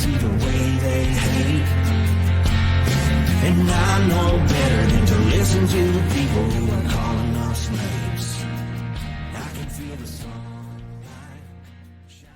see the way they hate. And I know better than to listen to the people who are calling us slaves. I can feel the sunlight shining.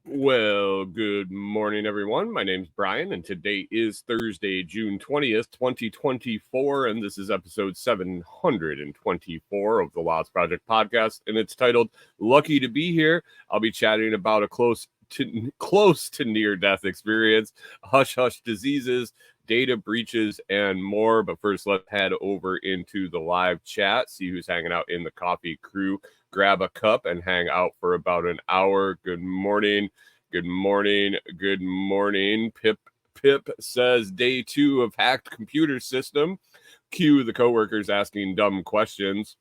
Well, good morning, everyone. My name's Brian, and today is Thursday, June 20th, 2024, and this is episode 724 of the Lots Project podcast, and it's titled Lucky to Be Here. I'll be chatting about a close to near-death experience, hush-hush diseases, data breaches, and more. But first, let's head over into the live chat, see who's hanging out in the coffee crew. Grab a cup and hang out for about an hour. Good morning. Good morning. Good morning. Pip says day 2 of hacked computer system. Cue the coworkers asking dumb questions.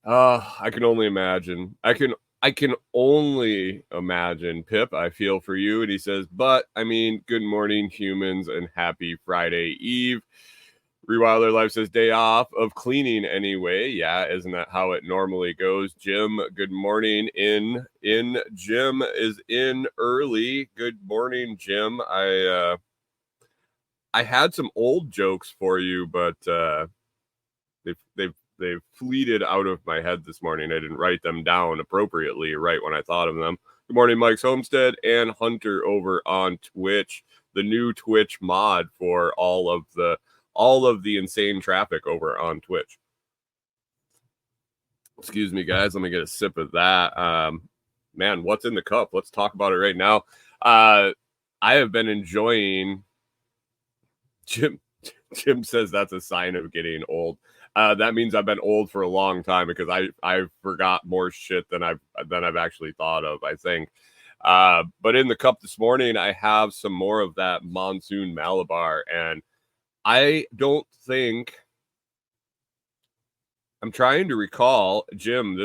I can only imagine. I can only imagine, Pip. I feel for you. And he says, but I mean, good morning, humans, and happy Friday Eve. Rewilder Life says day off of cleaning anyway. Yeah, isn't that how it normally goes? Jim, good morning. In Jim is in early. Good morning, Jim. I had some old jokes for you, but they've fleeted out of my head this morning. I didn't write them down appropriately right when I thought of them. Good morning, Mike's Homestead and Hunter over on Twitch, the new Twitch mod for all of the insane traffic over on Twitch. Excuse me, guys. Let me get a sip of that. Man, what's in the cup? Let's talk about it right now. I have been enjoying. Jim says that's a sign of getting old. That means I've been old for a long time because I forgot more shit than I've actually thought of, I think. But in the cup this morning, I have some more of that Monsoon Malabar, and I don't think I'm trying to recall, Jim.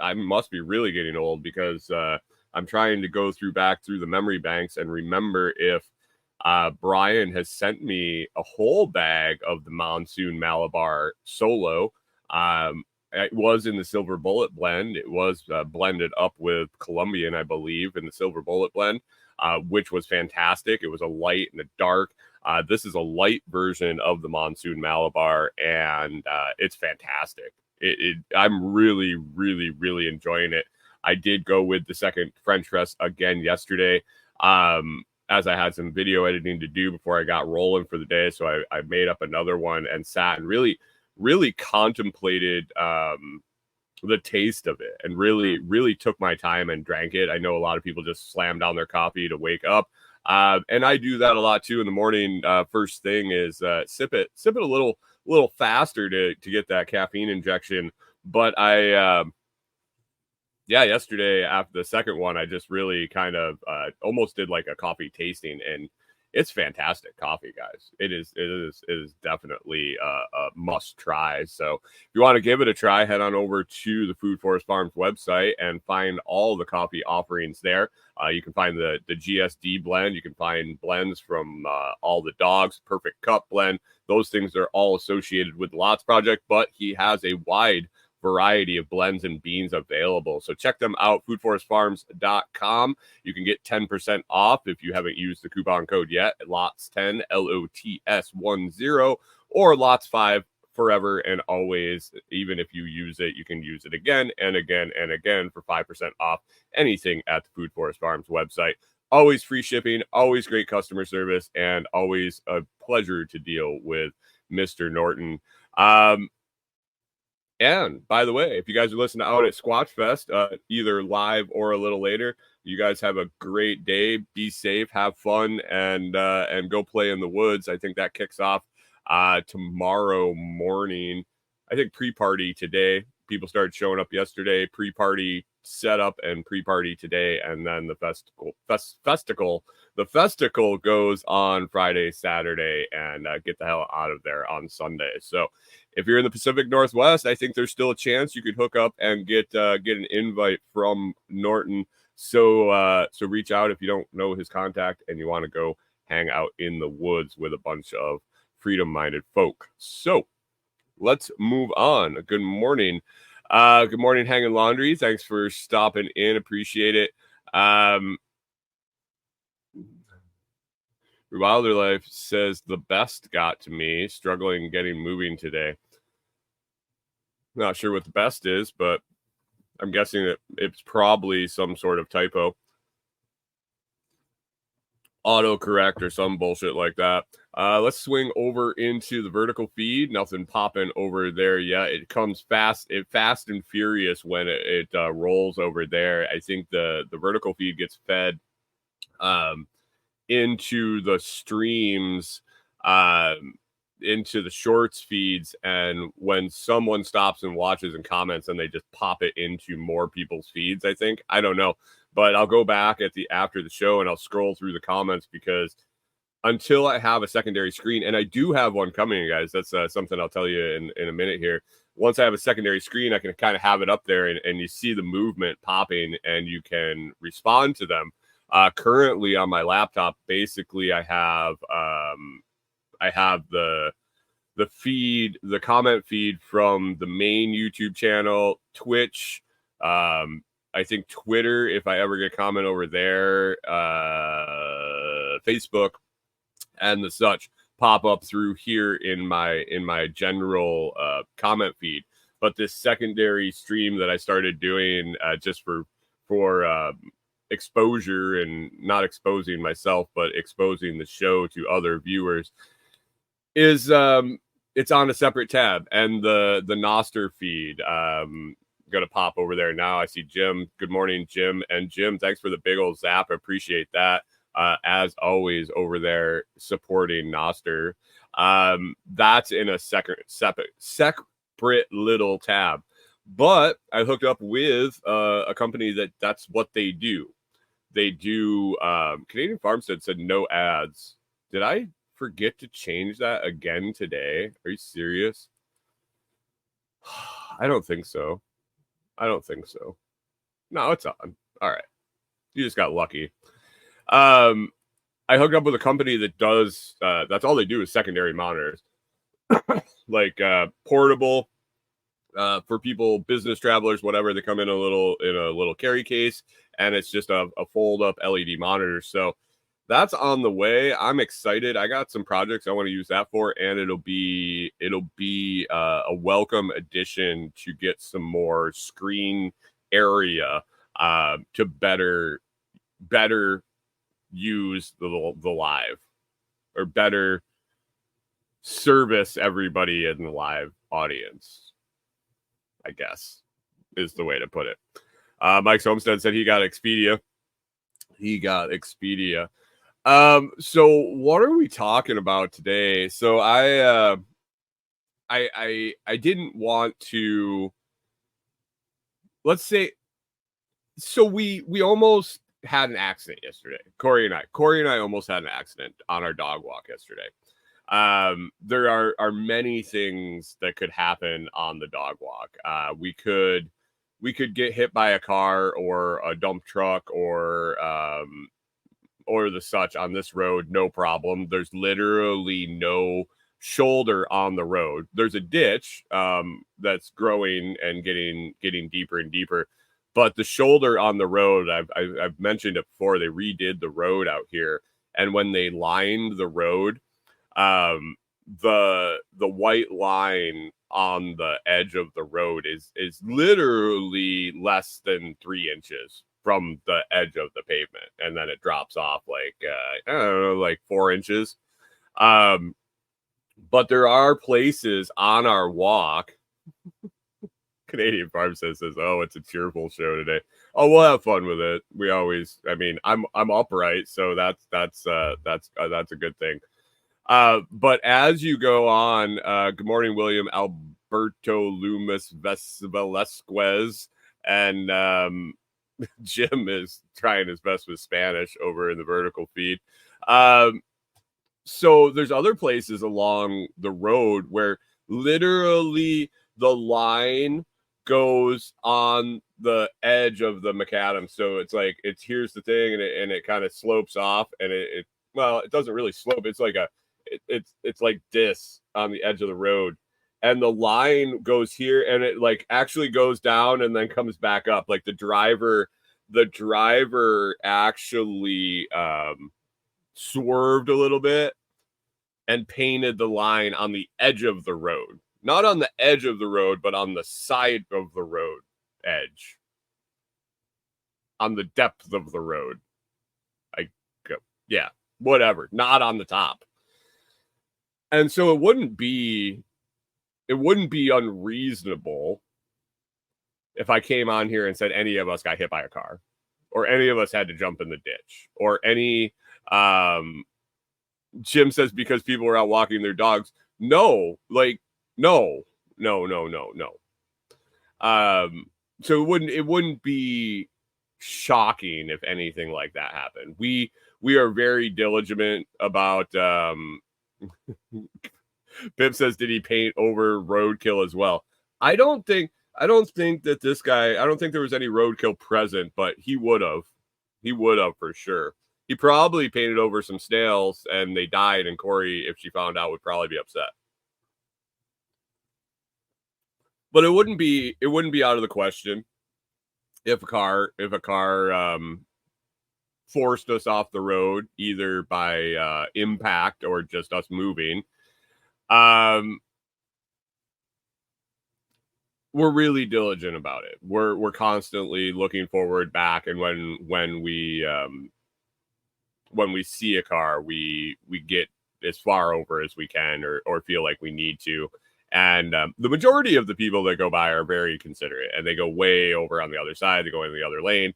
I must be really getting old because I'm trying to go back through the memory banks and remember if Brian has sent me a whole bag of the Monsoon Malabar Solo. It was in the Silver Bullet blend. It was blended up with Colombian, I believe, in the Silver Bullet blend, which was fantastic. It was a light and a dark. This is a light version of the Monsoon Malabar, and it's fantastic. I'm really, really, really enjoying it. I did go with the second French press again yesterday, as I had some video editing to do before I got rolling for the day. So I made up another one and sat and really, really contemplated the taste of it and really, really took my time and drank it. I know a lot of people just slam down their coffee to wake up. And I do that a lot too in the morning. First thing is sip it a little faster to get that caffeine injection. But yesterday after the second one, I just really kind of almost did like a coffee tasting, and it's fantastic coffee, guys. It is definitely a must try. So if you want to give it a try, head on over to the Food Forest Farms website and find all the coffee offerings there. You can find the GSD blend. You can find blends from all the dogs, Perfect Cup blend. Those things are all associated with the Lots Project, but he has a wide variety of blends and beans available. So check them out, foodforestfarms.com. You can get 10% off if you haven't used the coupon code yet, LOTS10, LOTS10, or LOTS5 forever and always. Even if you use it, you can use it again and again and again for 5% off anything at the Food Forest Farms website. Always free shipping, always great customer service, and always a pleasure to deal with Mr. Norton. And by the way, if you guys are listening out at Squatch Fest, either live or a little later, you guys have a great day. Be safe, have fun, and go play in the woods. I think that kicks off tomorrow morning. I think pre-party today. People started showing up yesterday. Pre-party setup and pre-party today, and then the festival goes on Friday, Saturday, and get the hell out of there on Sunday. So if you're in the Pacific Northwest, I think there's still a chance you could hook up and get an invite from Norton. So reach out if you don't know his contact and you want to go hang out in the woods with a bunch of freedom-minded folk. So let's move on. Good morning. Good morning, Hanging Laundry. Thanks for stopping in. Appreciate it. Wilder Life says the best got to me, struggling getting moving today. Not sure what the best is, but I'm guessing that it's probably some sort of typo. Autocorrect or some bullshit like that. Let's swing over into the vertical feed. Nothing popping over there yet. It comes fast and furious when it rolls over there. I think the vertical feed gets fed into the streams, into the shorts feeds, and when someone stops and watches and comments, and they just pop it into more people's feeds. I don't know, but I'll go back after the show and I'll scroll through the comments, because until I have a secondary screen, and I do have one coming, guys. That's something I'll tell you in a minute here. Once I have a secondary screen, I can kind of have it up there, and you see the movement popping, and you can respond to them. Currently on my laptop, basically I have the feed, the comment feed from the main YouTube channel, Twitch, I think Twitter, if I ever get a comment over there, Facebook, and the such pop up through here in my general comment feed. But this secondary stream that I started doing just for exposure, and not exposing myself, but exposing the show to other viewers, is it's on a separate tab, and the Noster feed gonna pop over there now. I see Jim. Good morning, Jim. And Jim, thanks for the big old zap. I appreciate that. As always, over there supporting Noster. That's in a separate little tab. But I hooked up with a company that's what they do. They do, Canadian Farmstead said no ads. Did I forget to change that again today? Are you serious? I don't think so. No, it's on. All right. You just got lucky. I hooked up with a company that does, that's all they do is secondary monitors. Like portable, for people, business travelers, whatever. They come in a little carry case, and it's just a fold up LED monitor. So that's on the way. I'm excited. I got some projects I want to use that for, and it'll be a welcome addition to get some more screen area to better use the live, or better service everybody in the live audience, I guess, is the way to put it. Mike Homestead said he got Expedia. So what are we talking about today? So I didn't want to, let's say, so we almost had an accident yesterday. Corey and I almost had an accident on our dog walk yesterday. There are many things that could happen on the dog walk. We could get hit by a car or a dump truck or the such on this road. No problem. There's literally no shoulder on the road. There's a ditch that's growing and getting deeper and deeper, but the shoulder on the road, I've mentioned it before, they redid the road out here, and when they lined the road, the white line on the edge of the road is literally less than 3 inches from the edge of the pavement, and then it drops off like I don't know, like 4 inches. But there are places on our walk. Canadian Farm says, "Oh, it's a cheerful show today. Oh, we'll have fun with it. We always. I mean, I'm upright, so that's a good thing." But as you go on, good morning, William Alberto Loomis Velasquez, and Jim is trying his best with Spanish over in the vertical feed. So there's other places along the road where literally the line goes on the edge of the macadam. So it's like, here's the thing, and it kind of slopes off, and it doesn't really slope. It's like it's like this on the edge of the road, and the line goes here, and it like actually goes down and then comes back up. Like the driver the driver actually swerved a little bit and painted the line on the edge of the road. Not on the edge of the road, but on the side of the road edge. On the depth of the road. Yeah, whatever. Not on the top. And so it wouldn't be unreasonable if I came on here and said any of us got hit by a car, or any of us had to jump in the ditch, or any Jim says because people were out walking their dogs. No. So it wouldn't be shocking if anything like that happened. We are very diligent about Pip says, did he paint over roadkill as well? I don't think that this guy, I don't think there was any roadkill present, but he would have for sure. He probably painted over some snails and they died, and Corey, if she found out, would probably be upset. But it wouldn't be out of the question if a car forced us off the road, either by impact or just us moving. We're really diligent about it. We're constantly looking forward back, and when we see a car, we get as far over as we can, or feel like we need to. And the majority of the people that go by are very considerate, and they go way over on the other side. They go in the other lane.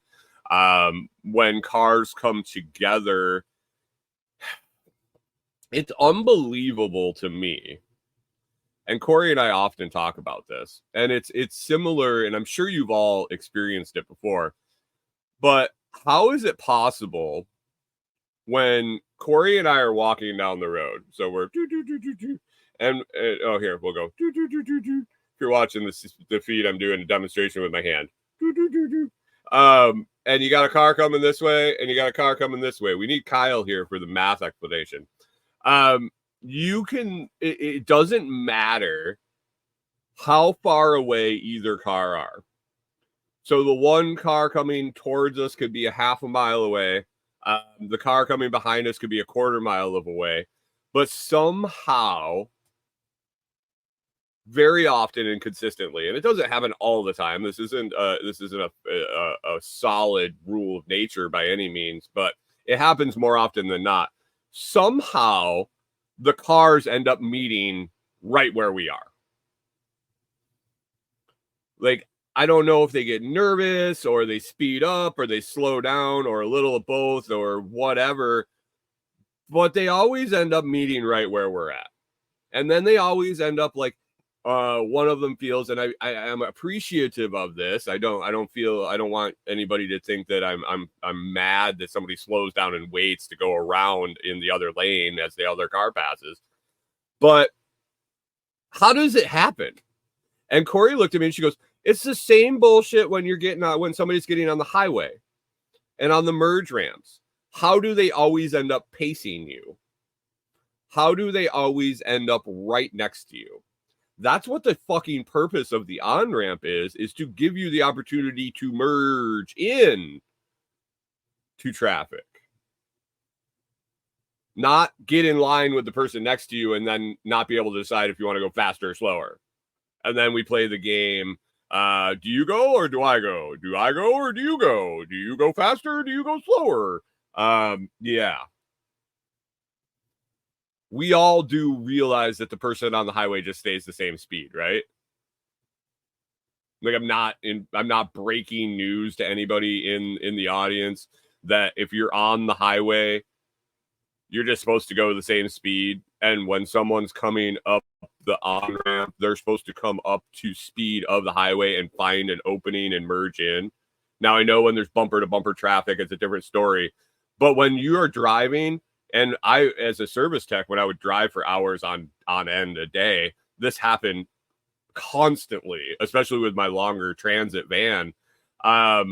When cars come together, it's unbelievable to me. And Corey and I often talk about this, and it's similar, and I'm sure you've all experienced it before. But how is it possible when Corey and I are walking down the road? So we're and here we'll go. If you're watching the feed, I'm doing a demonstration with my hand. And you got a car coming this way, and you got a car coming this way. We need Kyle here for the math explanation. It doesn't matter how far away either car are. So the one car coming towards us could be a half a mile away. The car coming behind us could be a quarter mile away. But somehow, very often and consistently, and it doesn't happen all the time. This isn't a solid rule of nature by any means, but it happens more often than not. Somehow, the cars end up meeting right where we are. Like, I don't know if they get nervous, or they speed up, or they slow down, or a little of both, or whatever, but they always end up meeting right where we're at. And then they always end up like, one of them feels, and I am appreciative of this. I don't want anybody to think that I'm mad that somebody slows down and waits to go around in the other lane as the other car passes. But how does it happen? And Corey looked at me and she goes, it's the same bullshit when when somebody's getting on the highway and on the merge ramps. How do they always end up pacing you? How do they always end up right next to you? That's what the fucking purpose of the on-ramp is to give you the opportunity to merge in to traffic. Not get in line with the person next to you and then not be able to decide if you want to go faster or slower. And then we play the game. Do you go or do I go? Do I go or do you go? Do you go faster or do you go slower? Yeah. We all do realize that the person on the highway just stays the same speed, right? Like, I'm not breaking news to anybody in the audience that if you're on the highway, you're just supposed to go the same speed. And when someone's coming up the on-ramp, they're supposed to come up to speed of the highway and find an opening and merge in. Now, I know when there's bumper to bumper traffic, it's a different story. But when you are driving, and I, as a service tech, when I would drive for hours on end a day, this happened constantly, especially with my longer transit van. How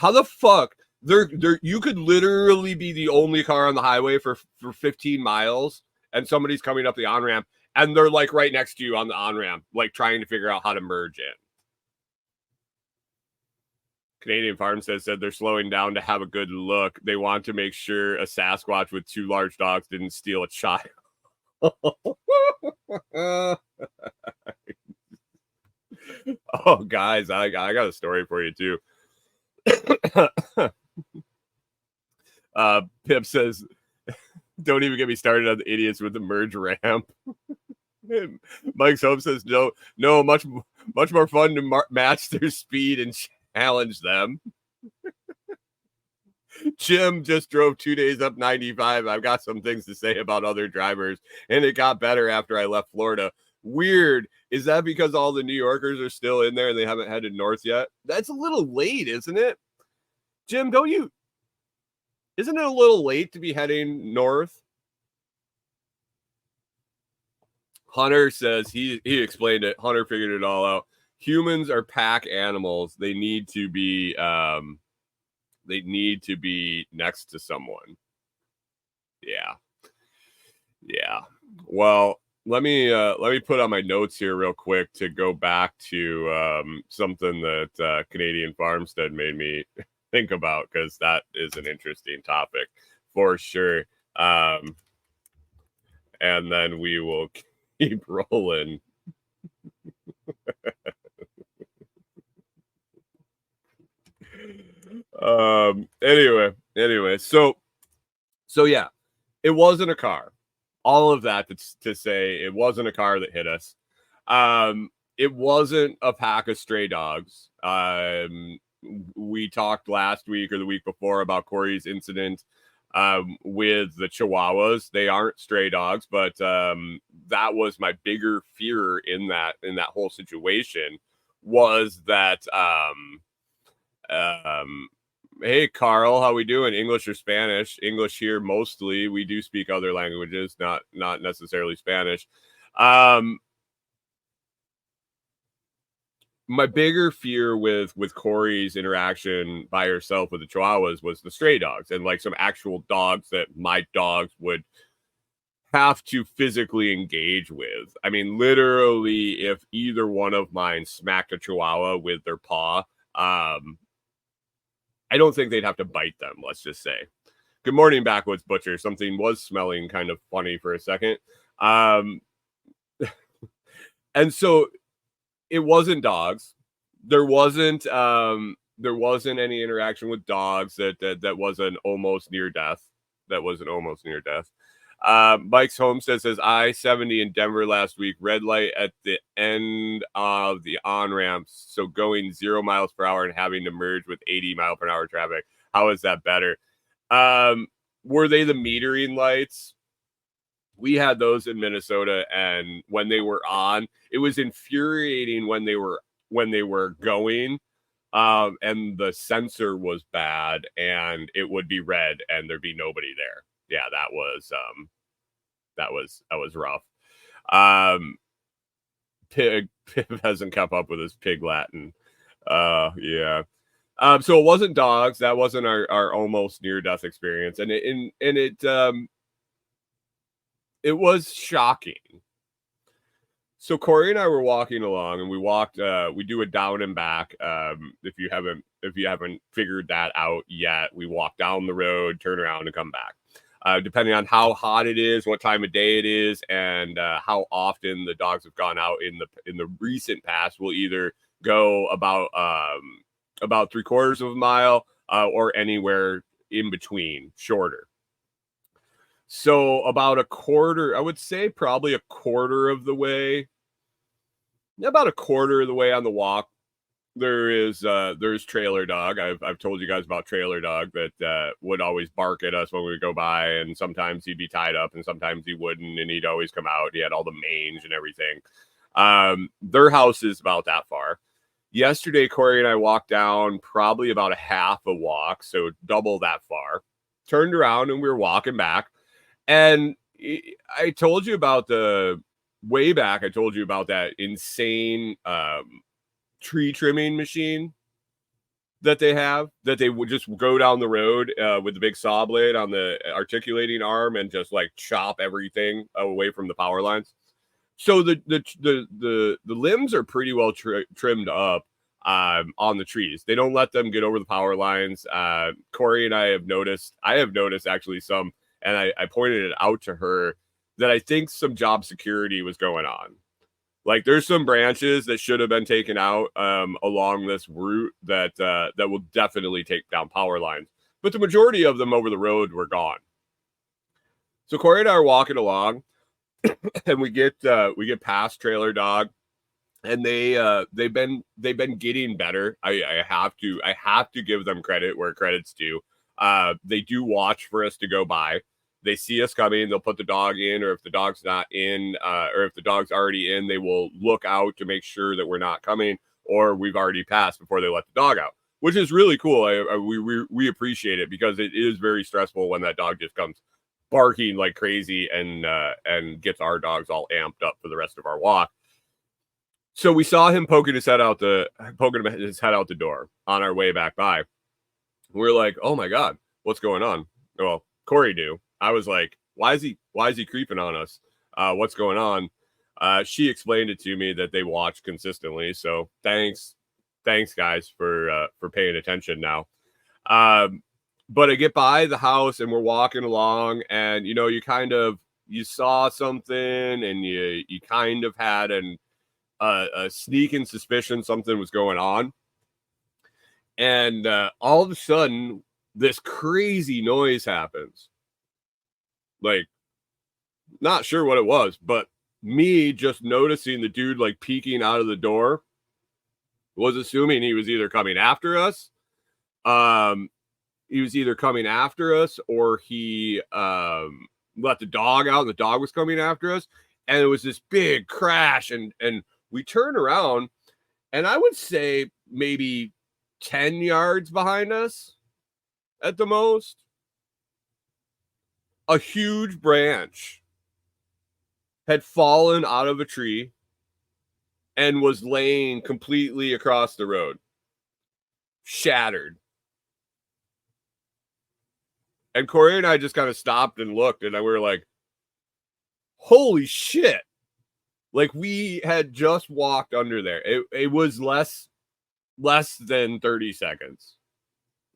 the fuck you could literally be the only car on the highway for 15 miles and somebody's coming up the on-ramp and they're like right next to you on the on-ramp, like trying to figure out how to merge in. Canadian Farmstead said they're slowing down to have a good look. They want to make sure a Sasquatch with 2 large dogs didn't steal a child. Oh, guys, I got a story for you too. Pip says, "Don't even get me started on the idiots with the merge ramp." Mike's Hope says, "No, much more fun to match their speed and challenge them." Jim just drove 2 days up 95. I've got some things to say about other drivers, and it got better after I left Florida. Weird. Is that because all the New Yorkers are still in there and they haven't headed north yet? That's a little late, isn't it? Jim, isn't it a little late to be heading north? Hunter says he explained it. Hunter figured it all out. Humans are pack animals. They need to be next to someone. Yeah. Well, let me put on my notes here real quick to go back to something that Canadian Farmstead made me think about, because that is an interesting topic for sure. And then we will keep rolling. Anyway, so yeah, it wasn't a car. All of that to say, it wasn't a car that hit us. It wasn't a pack of stray dogs. We talked last week or the week before about Corey's incident with the Chihuahuas. They aren't stray dogs, but that was my bigger fear in that whole situation, was that hey Carl, how we doing? English or Spanish? English here mostly. We do speak other languages, not necessarily Spanish. My bigger fear with Corey's interaction by herself with the Chihuahuas was the stray dogs, and like some actual dogs that my dogs would have to physically engage with. I mean, literally, if either one of mine smacked a Chihuahua with their paw, I don't think they'd have to bite them, let's just say. Good morning, Backwoods Butcher. Something was smelling kind of funny for a second. And so it wasn't dogs. There wasn't any interaction with dogs that was an almost near death. Mike's Homestead says I-70 in Denver last week, red light at the end of the on-ramps, so going 0 miles per hour and having to merge with 80 mile per hour traffic. How is that better? Were they the metering lights? We had those in Minnesota, and when they were on, it was infuriating when they were going, and the sensor was bad, and it would be red, and there'd be nobody there. Yeah, that was rough. Pig hasn't kept up with his pig Latin. Yeah. So it wasn't dogs. That wasn't our almost near death experience, and it was shocking. So Corey and I were walking along, and we do a down and back. If you haven't figured that out yet, we walk down the road, turn around, and come back. Depending on how hot it is, what time of day it is, and how often the dogs have gone out in the recent past, we'll either go about 3/4 of a mile or anywhere in between, shorter. So about a quarter, I would say probably a quarter of the way, about a quarter of the way on the walk, there's Trailer Dog. I've told you guys about Trailer Dog that would always bark at us when we would go by, and sometimes he'd be tied up and sometimes he wouldn't, and he'd always come out. He had all the mange and everything. Their house is about that far. Yesterday, Corey and I walked down probably about a half a walk, so double that far. Turned around and we were walking back, and I told you about way back. I told you about that insane tree trimming machine that they have, that they would just go down the road with the big saw blade on the articulating arm and just like chop everything away from the power lines. So the limbs are pretty well trimmed up. on the trees. They don't let them get over the power lines. Corey and I have noticed actually some, and I pointed it out to her that I think some job security was going on. Like there's some branches that should have been taken out along this route that will definitely take down power lines. But the majority of them over the road were gone. So Corey and I are walking along, and we get past Trailer Dog, and they've been getting better. I have to give them credit where credit's due. They do watch for us to go by. They see us coming, they'll put the dog in, or if the dog's not in, or if the dog's already in, they will look out to make sure that we're not coming, or we've already passed before they let the dog out, which is really cool. We appreciate it, because it is very stressful when that dog just comes barking like crazy and gets our dogs all amped up for the rest of our walk. So we saw him poking his head out the door on our way back by. We're like, oh my God, what's going on? Well, Corey knew. I was like, why is he creeping on us? What's going on? She explained it to me that they watch consistently. So thanks guys for paying attention now. But I get by the house and we're walking along, and you saw something, and you kind of had a sneaking suspicion something was going on. And all of a sudden this crazy noise happens. Like, not sure what it was, but me just noticing the dude like peeking out of the door, was assuming he was either coming after us. He was either coming after us, or he let the dog out and the dog was coming after us. And it was this big crash, and we turn around, and I would say maybe 10 yards behind us at the most, a huge branch had fallen out of a tree and was laying completely across the road, shattered. And Corey and I just kind of stopped and looked, and we were like, holy shit. Like, we had just walked under there. It was less than 30 seconds,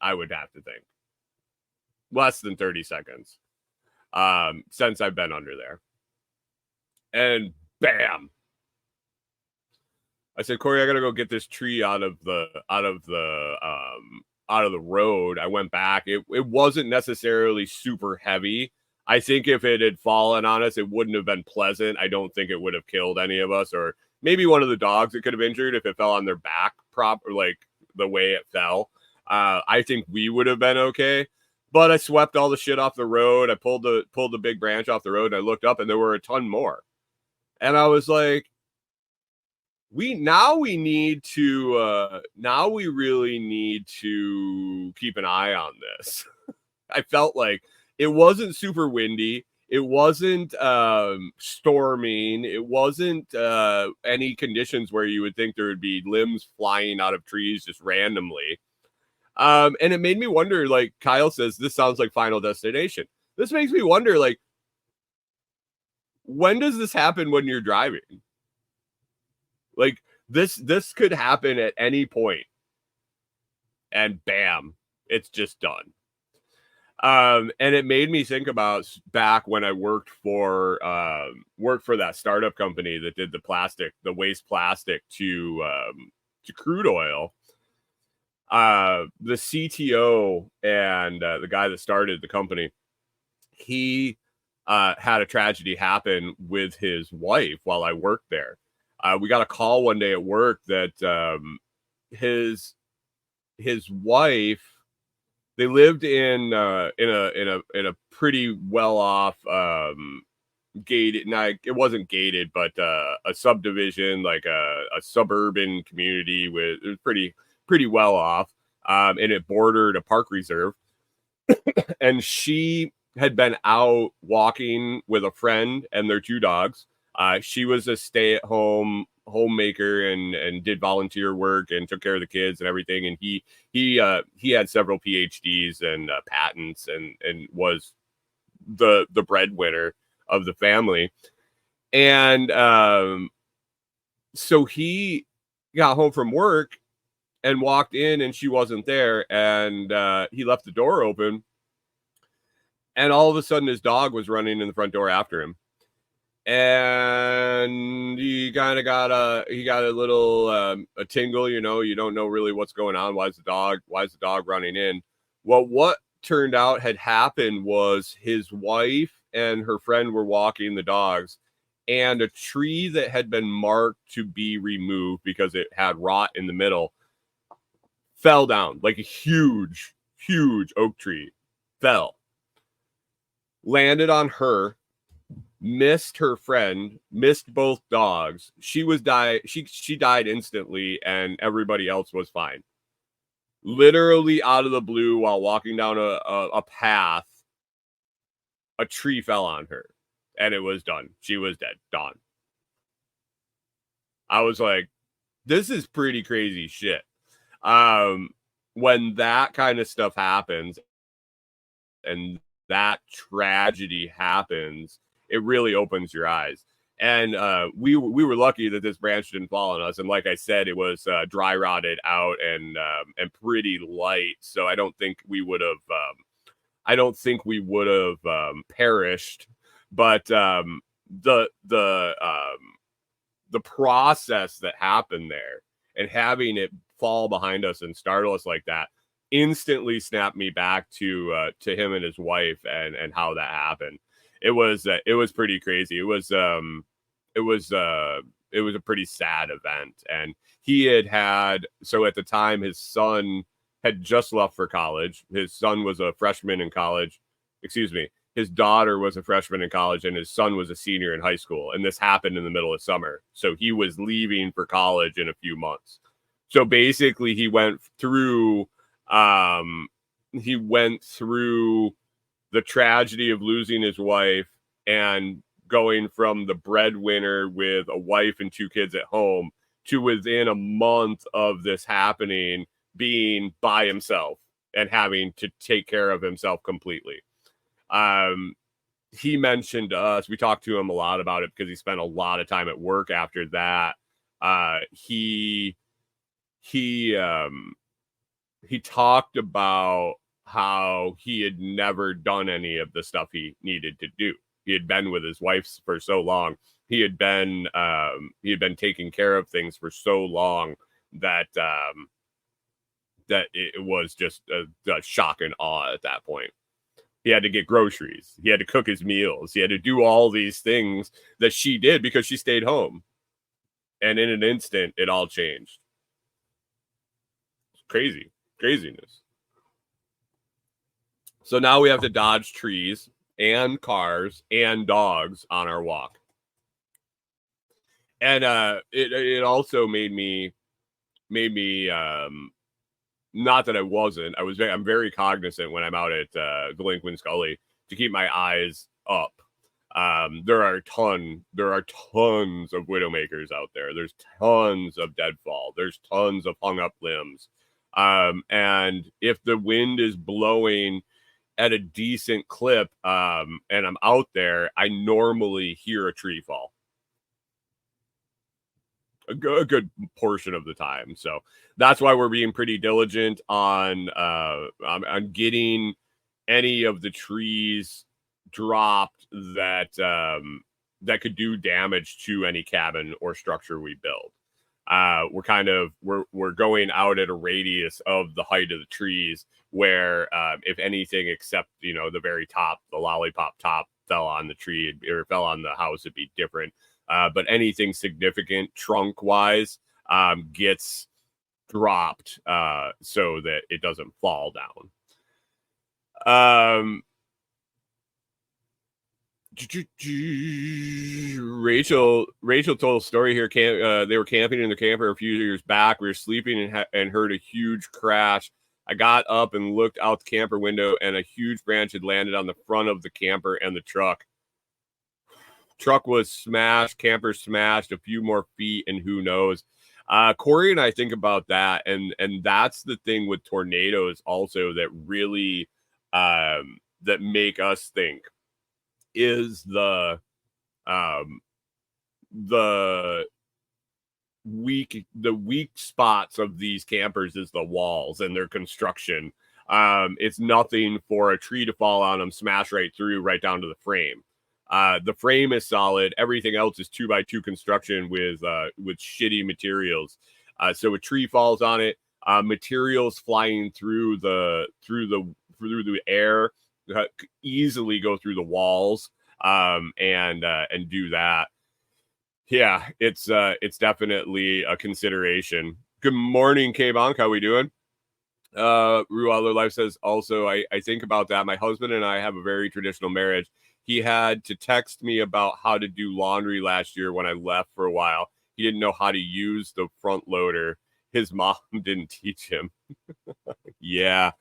I would have to think. Less than 30 seconds since I've been under there. And bam. I said, Corey, I gotta go get this tree out of the road. I went back. It wasn't necessarily super heavy. I think if it had fallen on us, it wouldn't have been pleasant. I don't think it would have killed any of us, or maybe one of the dogs it could have injured if it fell on their back prop, or like the way it fell. I think we would have been okay. But I swept all the shit off the road. I pulled the big branch off the road, and I looked up, and there were a ton more. And I was like, we really need to keep an eye on this. I felt like it wasn't super windy. It wasn't storming. It wasn't any conditions where you would think there would be limbs flying out of trees just randomly. And it made me wonder, like Kyle says, this sounds like Final Destination. This makes me wonder, like, when does this happen when you're driving? Like, this could happen at any point, and bam, it's just done. And it made me think about back when I worked for that startup company that did the waste plastic to crude oil. The CTO and the guy that started the company, he had a tragedy happen with his wife while I worked there. We got a call one day at work that his wife, they lived in a pretty well off gated. Now, it wasn't gated, but a subdivision, like a suburban community with, it was pretty well off, and it bordered a park reserve. And she had been out walking with a friend and their two dogs. She was a stay-at-home homemaker and did volunteer work and took care of the kids and everything. And he had several PhDs and patents and was the breadwinner of the family. And so he got home from work, and walked in, and she wasn't there, and he left the door open, and all of a sudden his dog was running in the front door after him, and he kind of got a little a tingle. You don't know really what's going on. Why is the dog running in? Well, what turned out had happened was his wife and her friend were walking the dogs, and a tree that had been marked to be removed because it had rot in the middle fell down. Like a huge oak tree fell, landed on her, missed her friend, missed both dogs. She died instantly, and everybody else was fine. Literally out of the blue, while walking down a path, a tree fell on her, and it was done. She was dead. Gone. I was like, this is pretty crazy shit. When that kind of stuff happens and that tragedy happens, it really opens your eyes. And we were lucky that this branch didn't fall on us. And like I said, it was dry rotted out and pretty light. So I don't think we would have perished. But the process that happened there and having it fall behind us and startle us like that instantly snapped me back to him and his wife and how that happened. It was pretty crazy. It was a pretty sad event. And he had so at the time his son had just left for college. His son was a freshman in college. Excuse me. His daughter was a freshman in college, and his son was a senior in high school. And this happened in the middle of summer. So he was leaving for college in a few months. So basically he went through the tragedy of losing his wife and going from the breadwinner with a wife and 2 kids at home to within a month of this happening being by himself and having to take care of himself completely. He mentioned to us, we talked to him a lot about it because he spent a lot of time at work after that. He talked about how he had never done any of the stuff he needed to do. He had been with his wife for so long. He had been taking care of things for so long that that it was just a shock and awe at that point. He had to get groceries. He had to cook his meals. He had to do all these things that she did because she stayed home. And in an instant, it all changed. It's craziness. So now we have to dodge trees and cars and dogs on our walk. And it also made me not that I wasn't. I'm very cognizant when I'm out at Delinquent Scully to keep my eyes up. There are tons of widowmakers out there. There's tons of deadfall. There's tons of hung up limbs. And if the wind is blowing at a decent clip, and I'm out there, I normally hear a tree fall. A good portion of the time. So that's why we're being pretty diligent on getting any of the trees dropped that could do damage to any cabin or structure we build. We're going out at a radius of the height of the trees where if anything except the very top, the lollipop top fell on the tree or fell on the house, it'd be different. But anything significant trunk wise gets dropped so that it doesn't fall down. Rachel told a story here. They were camping in the camper a few years back. We were sleeping and heard a huge crash. I got up and looked out the camper window, and a huge branch had landed on the front of the camper and the truck. Truck was smashed, camper smashed, a few more feet, and who knows. Corey and I think about that, and that's the thing with tornadoes also that really that make us think is the weak spots of these campers is the walls and their construction. It's nothing for a tree to fall on them, smash right through, right down to the frame. The frame is solid. Everything else is 2x2 construction with shitty materials. So a tree falls on it, materials flying through the air easily go through the walls, and do that. Yeah, it's definitely a consideration. Good morning, K-Bonk. How we doing? Rualer Life says, also, I think about that. My husband and I have a very traditional marriage. He had to text me about how to do laundry last year when I left for a while. He didn't know how to use the front loader. His mom didn't teach him. Yeah.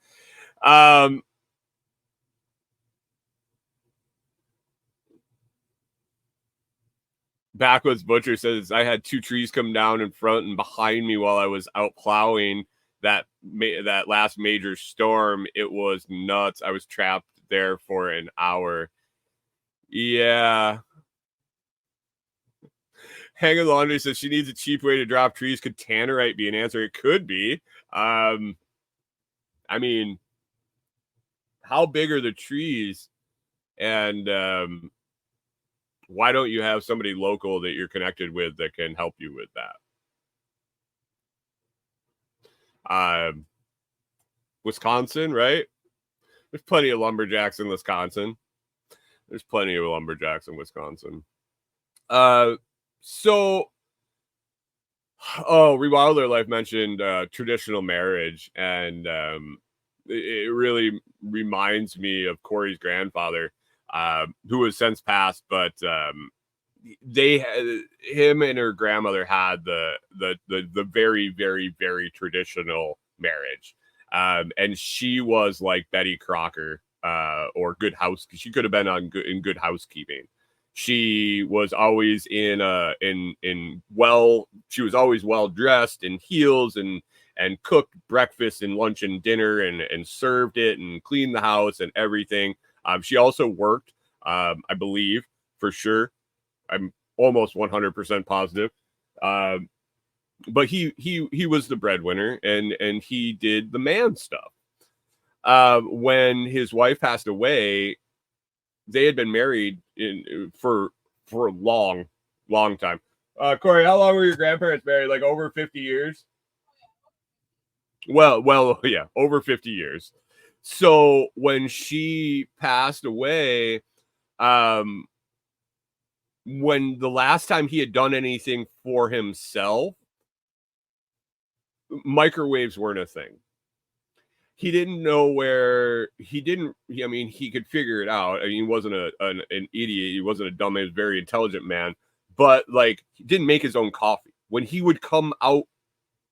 Backwoods Butcher says, I had 2 trees come down in front and behind me while I was out plowing that last major storm. It was nuts. I was trapped there for an hour. Yeah. Hang of Laundry says she needs a cheap way to drop trees. Could tannerite be an answer? It could be. I mean, how big are the trees? And why don't you have somebody local that you're connected with that can help you with that? Wisconsin, right? There's plenty of lumberjacks in Wisconsin. There's plenty of lumberjacks in Wisconsin. So, Rewilder Life mentioned traditional marriage, and it really reminds me of Corey's grandfather, who has since passed, but him and her grandmother had the very, very, very traditional marriage, and she was like Betty Crocker, or Good House. She could have been in Good Housekeeping. She was always she was always well dressed in heels and cooked breakfast and lunch and dinner and served it and cleaned the house and everything. She also worked, I believe, for sure. I'm almost 100% positive. But he was the breadwinner, and he did the man stuff. When his wife passed away, they had been married for a long time. Corey, how long were your grandparents married? Like over 50 years? Well, yeah, over 50 years. So when she passed away, when the last time he had done anything for himself, microwaves weren't a thing. He didn't know where he could figure it out. I mean, he wasn't an idiot. He wasn't a dumb man. He was a very intelligent man, but like, he didn't make his own coffee. When he would come out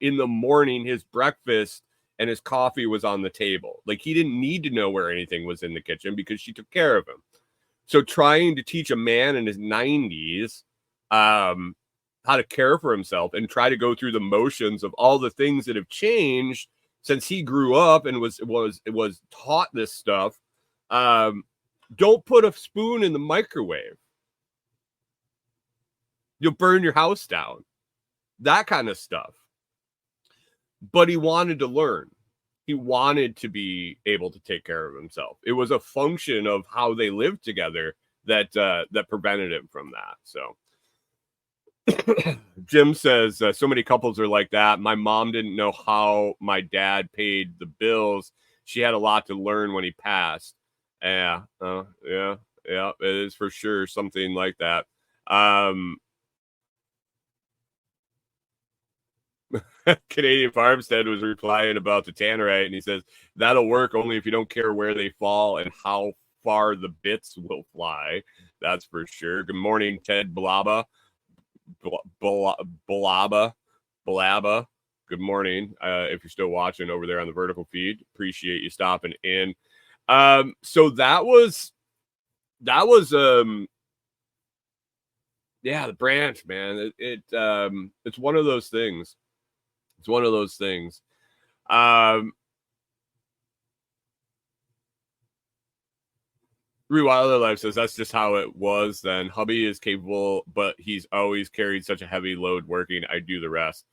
in the morning, his breakfast and his coffee was on the table. Like, he didn't need to know where anything was in the kitchen because she took care of him. So trying to teach a man in his 90s how to care for himself and try to go through the motions of all the things that have changed since he grew up and was taught this stuff. Don't put a spoon in the microwave. You'll burn your house down. That kind of stuff. But he wanted to learn. He wanted to be able to take care of himself. It was a function of how they lived together that prevented him from that. So Jim says, so many couples are like that. My mom didn't know how my dad paid the bills. She had a lot to learn when he passed. Yeah, it is for sure something like that. Canadian Farmstead was replying about the tannerite, and he says that'll work only if you don't care where they fall and how far the bits will fly. That's for sure. Good morning, Ted Blaba. Blaba. Good morning. If you're still watching over there on the vertical feed, appreciate you stopping in. So that was the branch, man. It's one of those things. It's one of those things. Rewilder Life says that's just how it was then. Hubby is capable, but he's always carried such a heavy load working. I do the rest.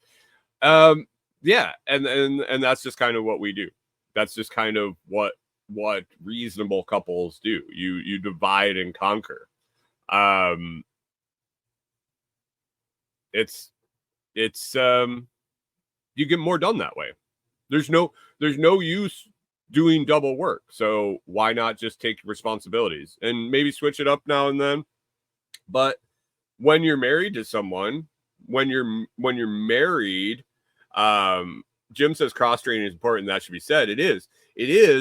Yeah, and that's just kind of what we do. That's just kind of what reasonable couples do. You divide and conquer. It's you get more done that way. There's no use doing double work. So why not just take responsibilities and maybe switch it up now and then? But when you're married to someone, when you're married, Jim says cross training is important. That should be said. It is.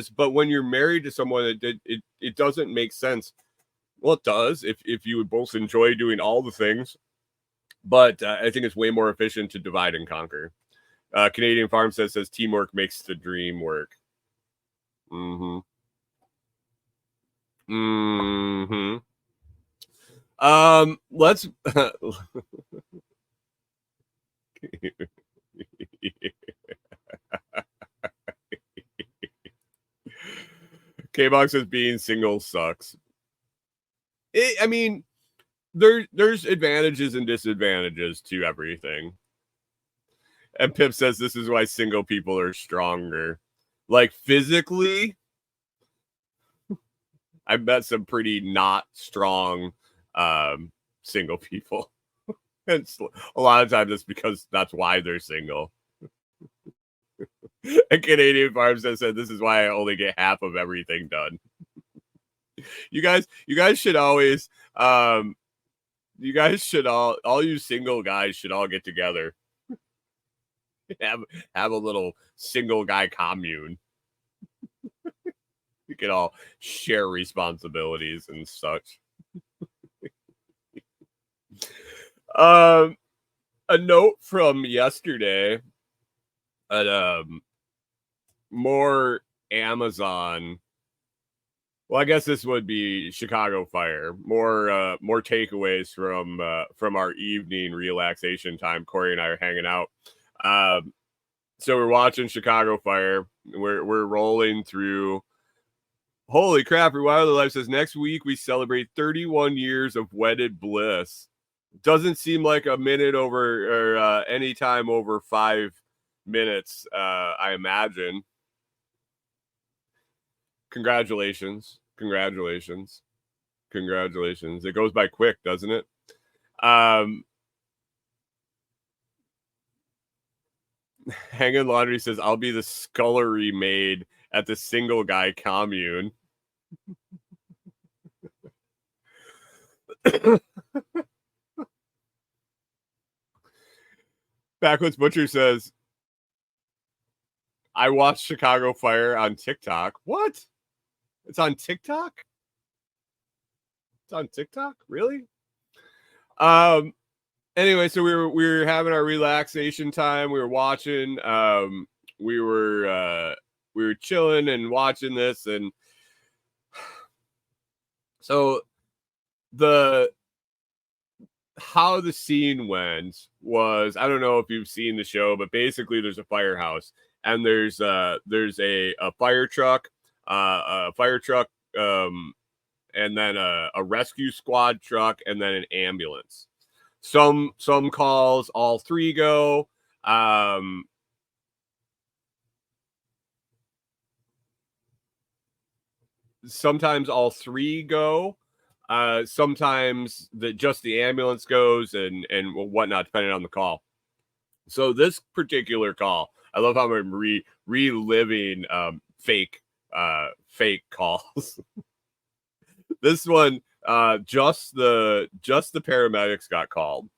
But when you're married to someone, it doesn't make sense. Well, it does if you would both enjoy doing all the things. But I think it's way more efficient to divide and conquer. Canadian Farm says teamwork makes the dream work. Let's K-Box says being single sucks. I mean, there's advantages and disadvantages to everything. And Pip says this is why single people are stronger. Like physically, I've met some pretty not strong single people. And a lot of times it's because that's why they're single. And Canadian Farm says this is why I only get half of everything done. You guys should always all you single guys should all get together. Have a little single guy commune. You can all share responsibilities and such. A note from yesterday at more Amazon. Well, I guess this would be Chicago Fire. More takeaways from our evening relaxation time. Corey and I are hanging out. So we're watching Chicago Fire. We're rolling through. Holy crap! Rewilder Life says next week we celebrate 31 years of wedded bliss. Doesn't seem like a minute over or any time over 5 minutes. I imagine. Congratulations. It goes by quick, doesn't it? Hanging Laundry says, I'll be the scullery maid at the single guy commune. Backwoods Butcher says, I watched Chicago Fire on TikTok. What? It's on TikTok? It's on TikTok? Really? Anyway, so we were having our relaxation time. We were watching. We were chilling and watching this, and so how the scene went was, I don't know if you've seen the show, but basically there's a firehouse and there's a fire truck, and then a rescue squad truck, and then an ambulance. Some calls, all three go. Sometimes all three go. Sometimes just the ambulance goes and whatnot, depending on the call. So this particular call, I love how I'm reliving fake calls. This one, just the paramedics got called.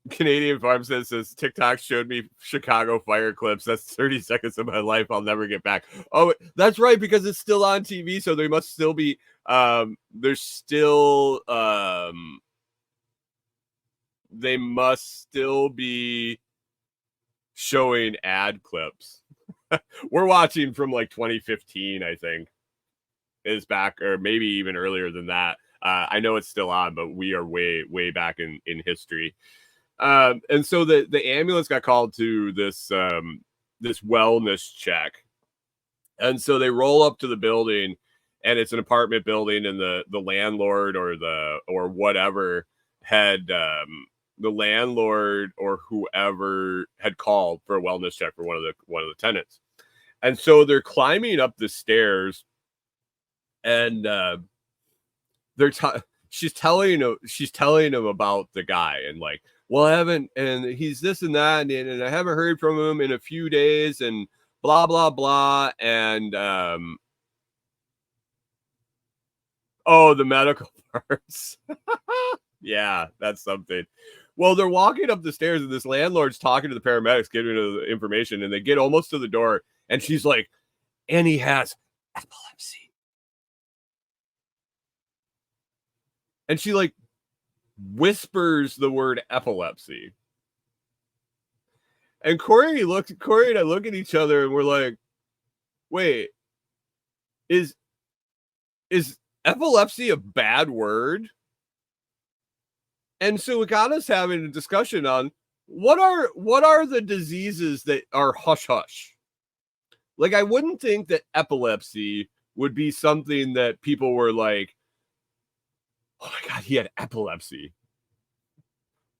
Canadian Farm says TikTok showed me Chicago Fire clips. That's 30 seconds of my life I'll never get back. Oh, that's right, because it's still on TV, so they must still be there's still they must still be showing ad clips. We're watching from like 2015, I think, is back, or maybe even earlier than that. I know it's still on, but we are way back in history. And so the ambulance got called to this this wellness check, And so they roll up to the building, and it's an apartment building, and the landlord or whatever had the landlord or whoever had called for a wellness check for one of the tenants. And so they're climbing up the stairs, and she's telling him about the guy, and like, well, I haven't, and he's this and that, and I haven't heard from him in a few days, and blah blah blah. And oh, the medical parts. Yeah, that's something. Well, they're walking up the stairs, and this landlord's talking to the paramedics, giving her the information, and they get almost to the door, and she's like, and he has epilepsy. And she like whispers the word epilepsy. And Corey and I look at each other, and we're like, wait, is epilepsy a bad word? And so it got us having a discussion on what are the diseases that are hush hush. Like, I wouldn't think that epilepsy would be something that people were like, oh my God, he had epilepsy.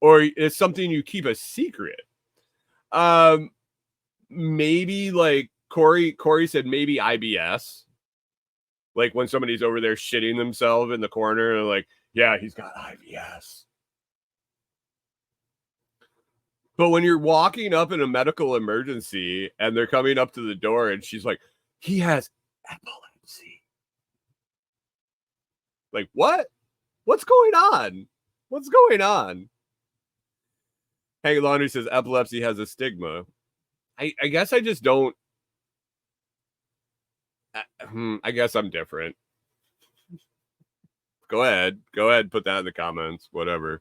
Or it's something you keep a secret. Maybe like Corey said, maybe IBS. Like when somebody's over there shitting themselves in the corner, and like, yeah, he's got IBS. But when you're walking up in a medical emergency and they're coming up to the door, and she's like, he has epilepsy. Like, what? What's going on? What's going on? Hank Laundry says epilepsy has a stigma. I guess I just don't. I guess I'm different. Go ahead. Put that in the comments. Whatever.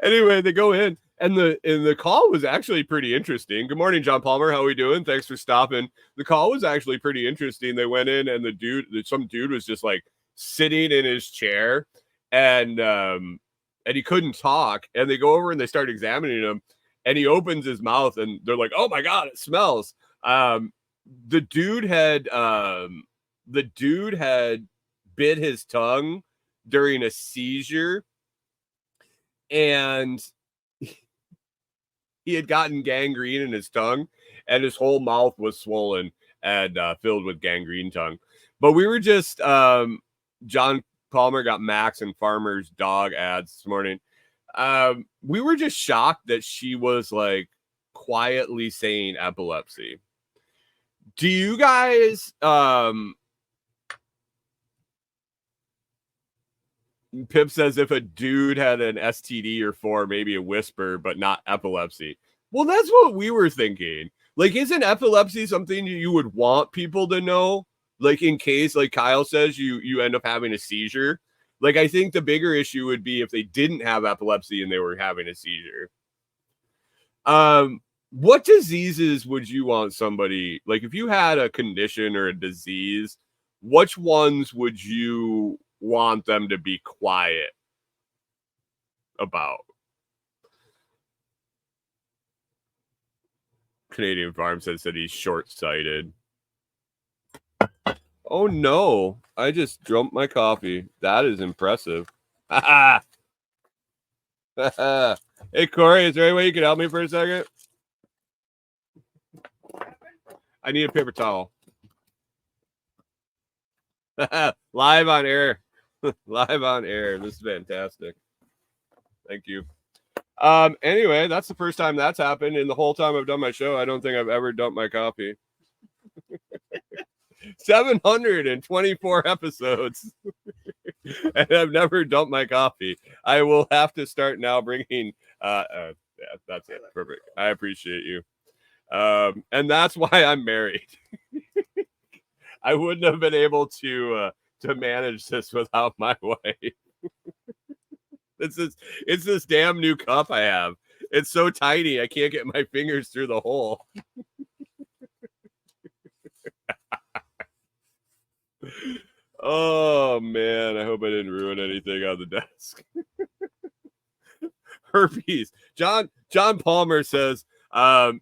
Anyway, they go in, and the call was actually pretty interesting. Good morning, John Palmer. How are we doing? Thanks for stopping. The call was actually pretty interesting. They went in, and some dude was just like sitting in his chair, and he couldn't talk. And they go over and they start examining him, and he opens his mouth, and they're like, "Oh my God, it smells." The dude had bit his tongue during a seizure, and he had gotten gangrene in his tongue, and his whole mouth was swollen and filled with gangrene tongue. But we were just John Palmer got Max and Farmer's dog ads this morning. We were just shocked that she was like quietly saying epilepsy. Do you guys Pip says if a dude had an STD or 4, maybe a whisper, but not epilepsy. Well, that's what we were thinking. Like, isn't epilepsy something you would want people to know? Like, in case, like Kyle says, you end up having a seizure. Like, I think the bigger issue would be if they didn't have epilepsy and they were having a seizure. What diseases would you want somebody, like if you had a condition or a disease, which ones would you want them to be quiet about? Canadian Farm says that he's short-sighted. Oh no, I just dumped my coffee. That is impressive. Hey Corey, is there any way you can help me for a second? I need a paper towel. Live on air. Live on air. This is fantastic. Thank you. Anyway, that's the first time that's happened. In the whole time I've done my show, I don't think I've ever dumped my coffee. 724 episodes. And I've never dumped my coffee. I will have to start now bringing yeah, that's it. Perfect. I appreciate you. And that's why I'm married. I wouldn't have been able to manage this without my wife. It's this damn new cup I have. It's so tiny I can't get my fingers through the hole. Oh man, I hope I didn't ruin anything on the desk. herpes. John Palmer says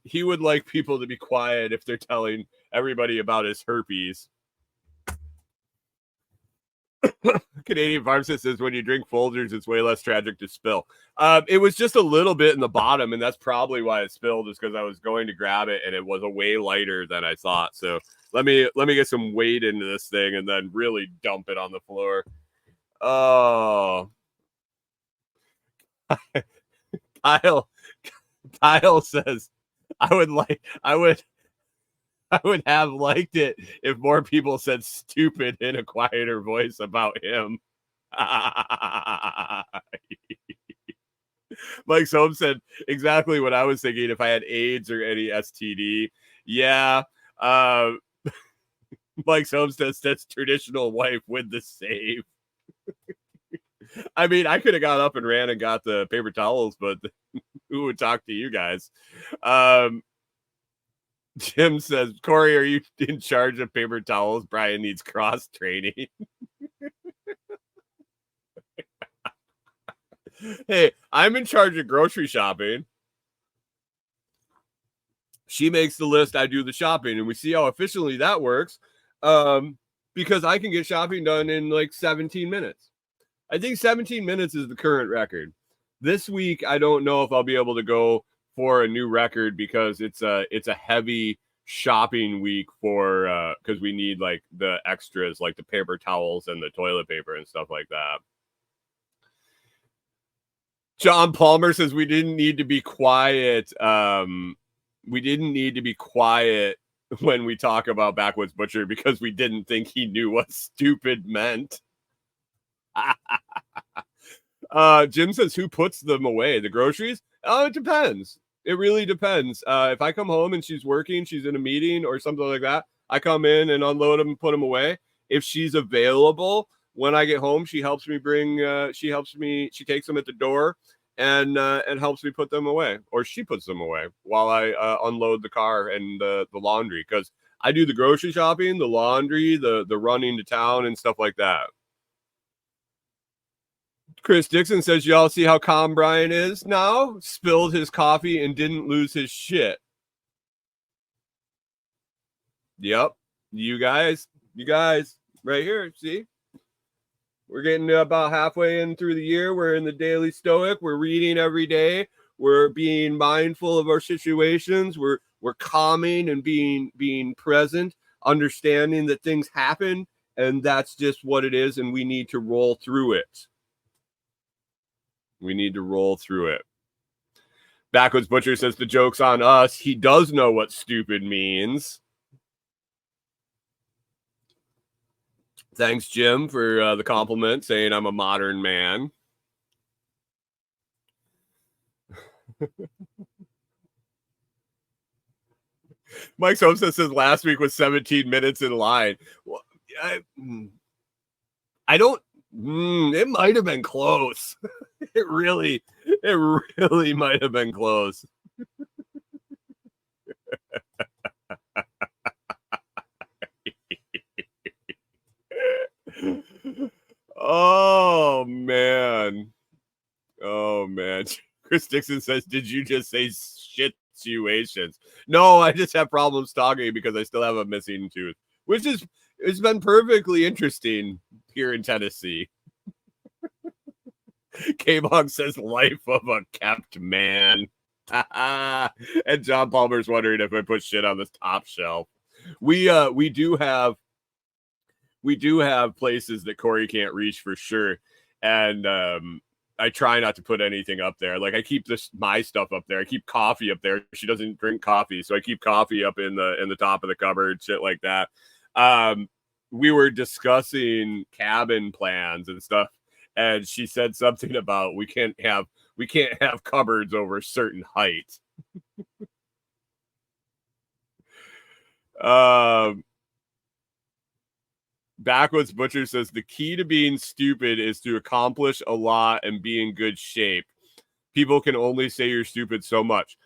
he would like people to be quiet if they're telling everybody about his herpes. Canadian Pharmacist says when you drink Folgers, it's way less tragic to spill. It was just a little bit in the bottom, and that's probably why it spilled, is because I was going to grab it and it was a way lighter than I thought. So let me get some weight into this thing and then really dump it on the floor. Oh, Kyle says I would have liked it if more people said stupid in a quieter voice about him. Mike Soames said exactly what I was thinking if I had AIDS or any STD. Yeah. Mike Soames says that's traditional wife with the save. I mean, I could have got up and ran and got the paper towels, but who would talk to you guys? Jim says, Corey, are you in charge of paper towels? Brian needs cross training. Hey, I'm in charge of grocery shopping. She makes the list, I do the shopping, and we see how efficiently that works. Because I can get shopping done in like 17 minutes. I think 17 minutes is the current record. This week, I don't know if I'll be able to go for a new record because it's a heavy shopping week for because we need like the extras like the paper towels and the toilet paper and stuff like that. John Palmer says we didn't need to be quiet. We didn't need to be quiet when we talk about Backwoods Butcher because we didn't think he knew what stupid meant. Jim says, who puts them away? The groceries? Oh, it depends. It really depends. If I come home and she's working, she's in a meeting or something like that, I come in and unload them and put them away. If she's available when I get home, she helps me she takes them at the door and helps me put them away, or she puts them away while I unload the car and the laundry, because I do the grocery shopping, the laundry, the running to town and stuff like that. Chris Dixon says, y'all see how calm Brian is now? Spilled his coffee and didn't lose his shit. Yep. You guys right here. See? We're getting about halfway in through the year. We're in the Daily Stoic. We're reading every day. We're being mindful of our situations. We're calming and being present, understanding that things happen, and that's just what it is, and we need to roll through it. We need to roll through it. Backwoods Butcher says the joke's on us. He does know what stupid means. Thanks, Jim, for the compliment, saying I'm a modern man. Mike Sosa says last week was 17 minutes in line. Well, I don't. It might have been close. It really might have been close. Oh man. Chris Dixon says, did you just say shit situations? No, I just have problems talking because I still have a missing tooth, which is, it's been perfectly interesting here in Tennessee. K-Bog says life of a kept man. And John Palmer's wondering if I put shit on the top shelf. We do have places that Corey can't reach for sure. And I try not to put anything up there. Like I keep my stuff up there. I keep coffee up there. She doesn't drink coffee, so I keep coffee up in the top of the cupboard, shit like that. We were discussing cabin plans and stuff, and she said something about we can't have cupboards over a certain height. Backwoods Butcher says the key to being stupid is to accomplish a lot and be in good shape. People can only say you're stupid so much.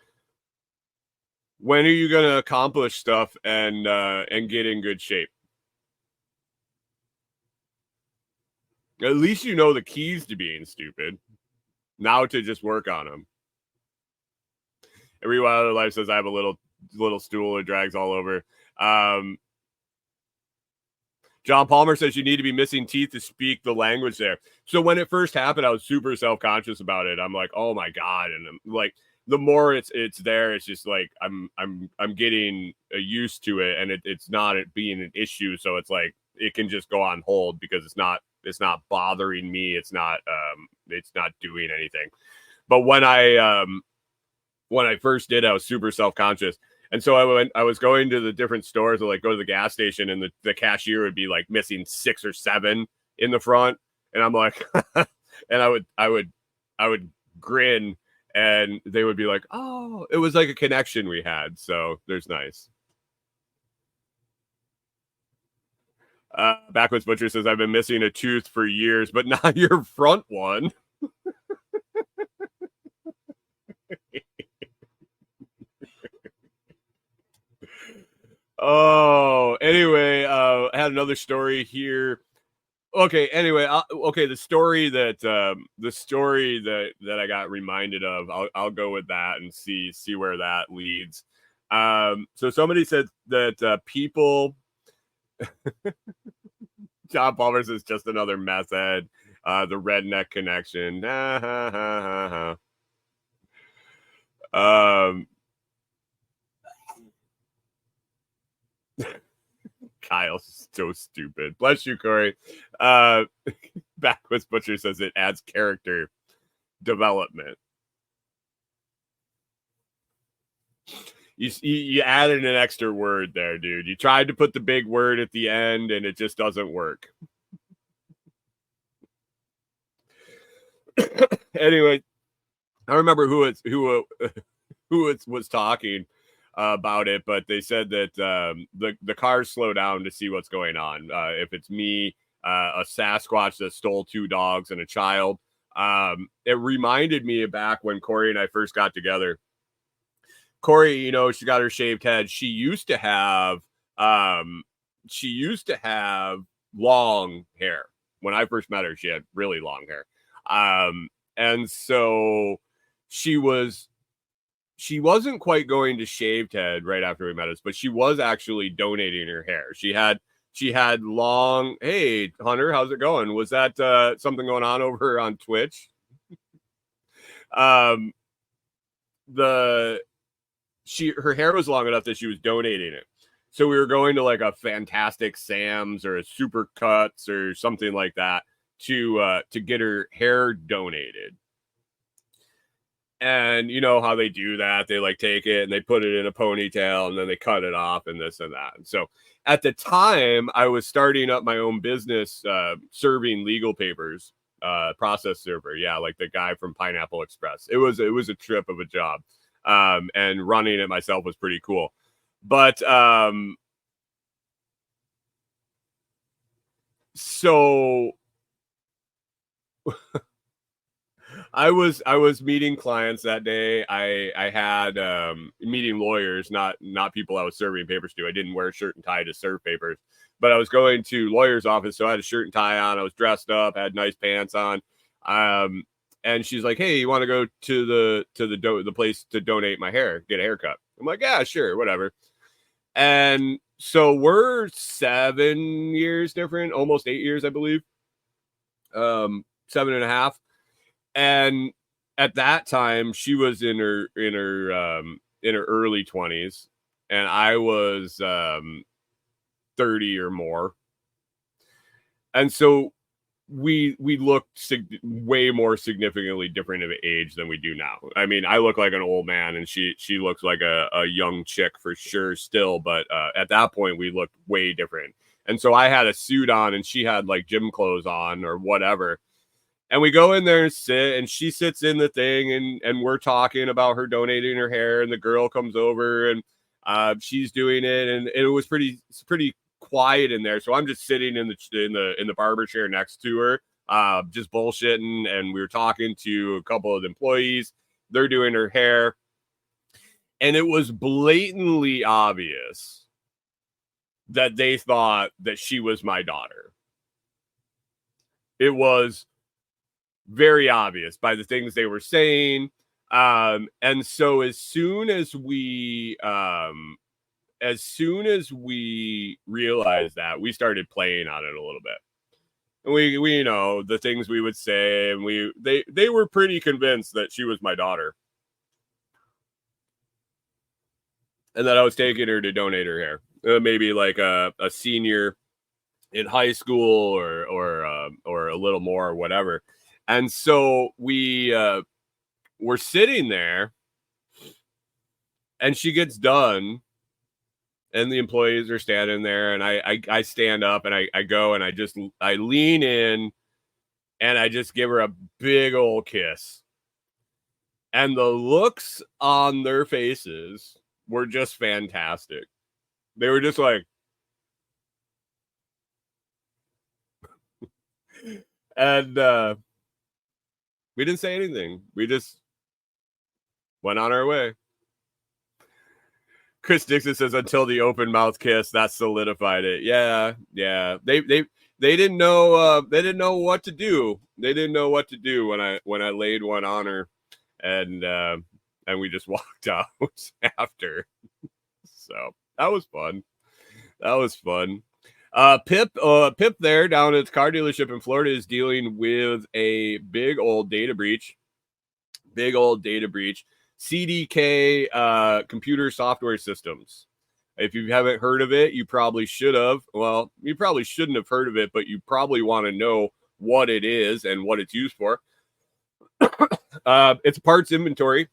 When are you going to accomplish stuff and get in good shape? At least you know the keys to being stupid. Now to just work on them. Every Wilder Life says I have a little stool that drags all over. John Palmer says you need to be missing teeth to speak the language there. So when it first happened, I was super self-conscious about it. I'm like, oh my God. And I'm like, the more it's there, it's just like I'm getting used to it, and it's not being an issue. So it's like it can just go on hold because it's not bothering me. It's not doing anything. But when I first did, I was super self-conscious. And so I was going to the different stores, or like go to the gas station, and the cashier would be like missing 6 or 7 in the front. And I'm like, and I would grin, and they would be like, oh, it was like a connection we had. So there's nice. Backwoods Butcher says, I've been missing a tooth for years, but not your front one. Oh, anyway, I had another story here. Okay, anyway, the story that I got reminded of, I'll go with that and see where that leads. So somebody said that people. John Palmer says just another meth head. The redneck connection. Kyle's so stupid. Bless you, Corey. Backwoods Butcher says it adds character development. You added an extra word there, dude. You tried to put the big word at the end, and it just doesn't work. Anyway, I remember who was talking about it, but they said that the cars slow down to see what's going on. If it's me, a Sasquatch that stole 2 dogs and a child. It reminded me of back when Corey and I first got together. Corey, she got her shaved head. She used to have long hair. When I first met her, she had really long hair. And so she wasn't quite going to shaved head right after we met us, but she was actually donating her hair. She had long. Hey, Hunter, how's it going? Was that something going on over on Twitch? Her hair was long enough that she was donating it. So we were going to like a Fantastic Sam's or a Super Cuts or something like that to get her hair donated. And you know how they do that. They like take it and they put it in a ponytail and then they cut it off and this and that. And so at the time I was starting up my own business, serving legal papers, process server. Yeah. Like the guy from Pineapple Express. It was a trip of a job. And running it myself was pretty cool. But, so I was meeting clients that day. I had meeting lawyers, not people I was serving papers to. I didn't wear a shirt and tie to serve papers, but I was going to lawyer's office, so I had a shirt and tie on. I was dressed up, had nice pants on. And she's like, "Hey, you want to go to the place to donate my hair, get a haircut?" I'm like, "Yeah, sure, whatever." And so we're 7 years different, almost 8 years, I believe. 7.5. And at that time, she was in her early 20s, and I was 30 or more. And so we looked way more significantly different of age than we do now. I mean, I look like an old man, and she looks like a young chick for sure still. But at that point, we looked way different. And so I had a suit on, and she had like gym clothes on or whatever. And we go in there and sit, and she sits in the thing, and we're talking about her donating her hair, and the girl comes over, and she's doing it, and it was pretty quiet in there. So I'm just sitting in the barber chair next to her, just bullshitting, and we were talking to a couple of the employees. They're doing her hair, and it was blatantly obvious that they thought that she was my daughter. It was very obvious by the things they were saying. And so as soon as we realized that, we started playing on it a little bit. And we know the things we would say, and they were pretty convinced that she was my daughter. And that I was taking her to donate her hair. Maybe like a senior in high school or a little more or whatever. And so we were sitting there, and she gets done, and the employees are standing there, and I stand up, and I go, and I lean in, and I just give her a big old kiss. And the looks on their faces were just fantastic. They were just like, and we didn't say anything. We just went on our way. Chris Dixon says, until the open mouth kiss, that solidified it. Yeah. They didn't know what to do. They didn't know what to do when I laid one on her, and we just walked out after. So that was fun. Pip there down at the car dealership in Florida is dealing with a big old data breach. CDK computer software systems. If you haven't heard of it, you probably should have. Well, you probably shouldn't have heard of it, but you probably want to know what it is and what it's used for. It's parts inventory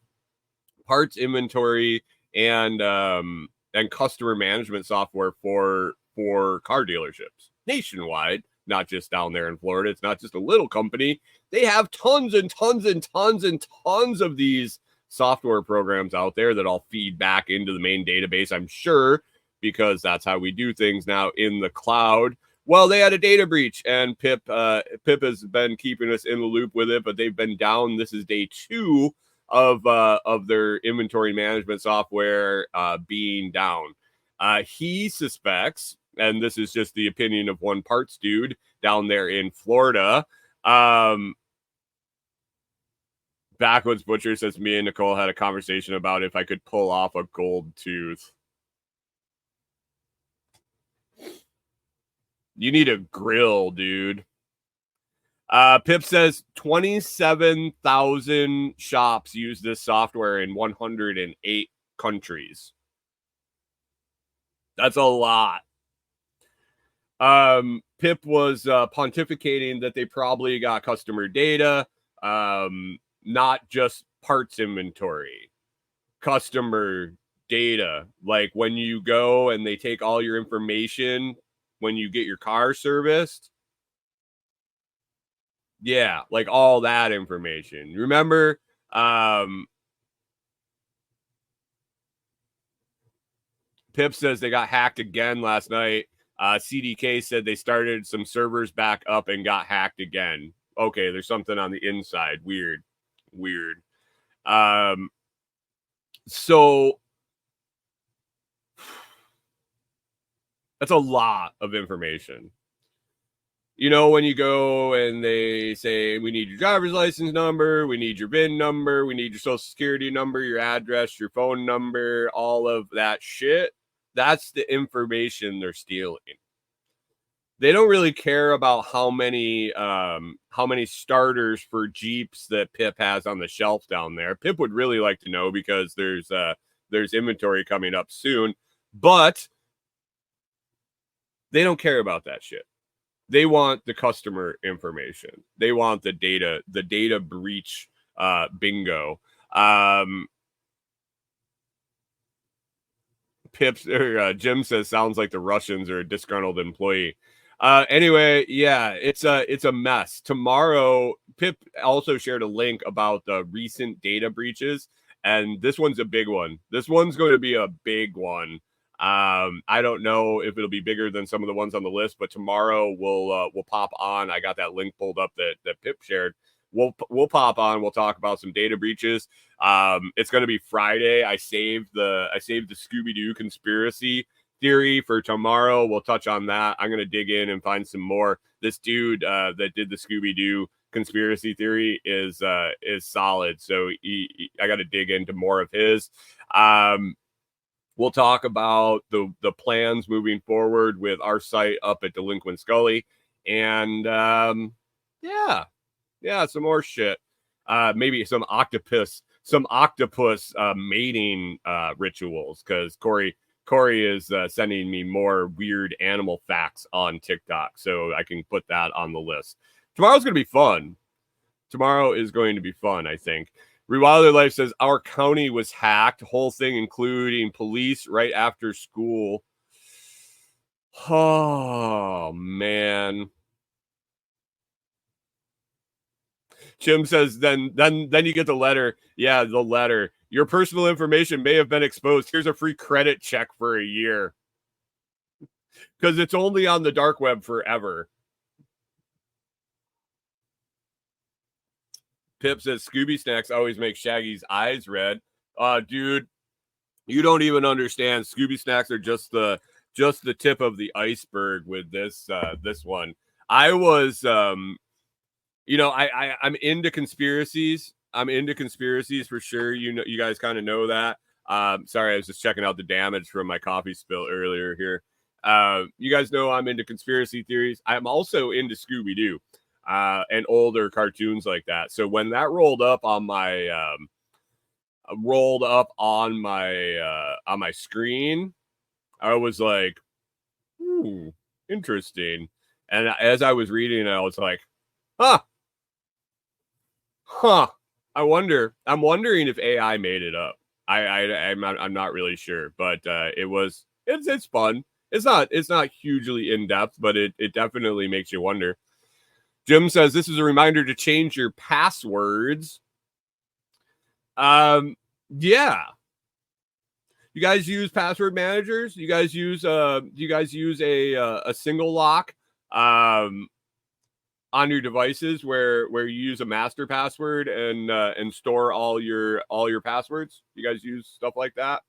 and customer management software for car dealerships nationwide, not just down there in Florida. It's not just a little company. They have tons and tons and tons and tons of these software programs out there that all feed back into the main database, I'm sure, because that's how we do things now in the cloud. Well, they had a data breach, and Pip has been keeping us in the loop with it, but they've been down. This is day 2 of their inventory management software being down. He suspects, and this is just the opinion of one parts dude down there in Florida. Backwoods Butcher says, me and Nicole had a conversation about if I could pull off a gold tooth. You need a grill, dude. Pip says 27,000 shops use this software in 108 countries. That's a lot. Pip was pontificating that they probably got customer data, not just parts inventory, customer data. Like when you go and they take all your information when you get your car serviced. Yeah, like all that information. Remember, Pip says they got hacked again last night. CDK said they started some servers back up and got hacked again. Okay, there's something on the inside. Weird. So that's a lot of information. You know, when you go and they say, we need your driver's license number, we need your VIN number, we need your social security number, your address, your phone number, all of that shit. That's the information they're stealing. They don't really care about how many starters for Jeeps that Pip has on the shelf down there. Pip would really like to know because there's inventory coming up soon, but they don't care about that shit. They want the customer information. They want the data breach bingo. Jim says, sounds like the Russians are a disgruntled employee. Anyway, yeah, it's a mess. Tomorrow, Pip also shared a link about the recent data breaches, and this one's a big one. This one's going to be a big one. I don't know if it'll be bigger than some of the ones on the list, but tomorrow we'll pop on. I got that link pulled up that Pip shared. We'll pop on. We'll talk about some data breaches. It's going to be Friday. I saved the Scooby-Doo conspiracy theory for tomorrow. We'll touch on that. I'm going to dig in and find some more. This dude that did the Scooby-Doo conspiracy theory is solid. So I got to dig into more of his. We'll talk about the plans moving forward with our site up at Delinquent Scully, and yeah, some more shit. Maybe some octopus mating rituals, because Corey is sending me more weird animal facts on TikTok, so I can put that on the list. Tomorrow's going to be fun. Tomorrow is going to be fun, I think. Rewilder Life says, our county was hacked, whole thing, including police, right after school. Oh, man. Jim says, then you get the letter. Yeah, the letter. Your personal information may have been exposed. Here's a free credit check for a year. Because it's only on the dark web forever. Pip says Scooby Snacks always make Shaggy's eyes red. Dude, you don't even understand. Scooby Snacks are just the tip of the iceberg with this one. I was I'm into conspiracies. I'm into conspiracies for sure. You guys kind of know that. Sorry, I was just checking out the damage from my coffee spill earlier here. You guys know I'm into conspiracy theories. I'm also into Scooby-Doo. And older cartoons like that. So when that rolled up on my screen, I was like, interesting. And as I was reading, I was like, I'm wondering if AI made it up. I'm not really sure, but it's fun. It's not hugely in depth, but it definitely makes you wonder. Jim says, this is a reminder to change your passwords. Yeah. You guys use password managers? You guys use a single lock on your devices where you use a master password and store all your passwords? You guys use stuff like that?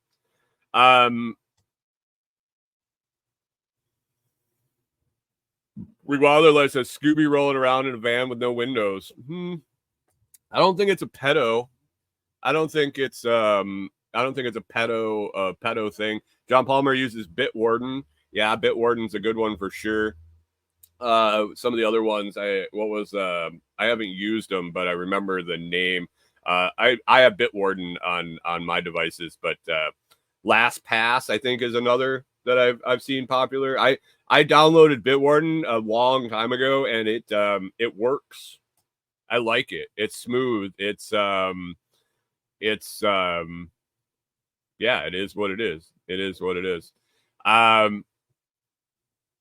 Rewilder Life says Scooby rolling around in a van with no windows. I don't think it's a pedo. I don't think it's a pedo thing. John Palmer uses Bitwarden. Yeah, Bitwarden's a good one for sure. Some of the other ones, I haven't used them, but I remember the name. I have Bitwarden on my devices, but LastPass I think is another that I've seen popular. I downloaded Bitwarden a long time ago, and it works. I like it. It's smooth. It is what it is. It is what it is.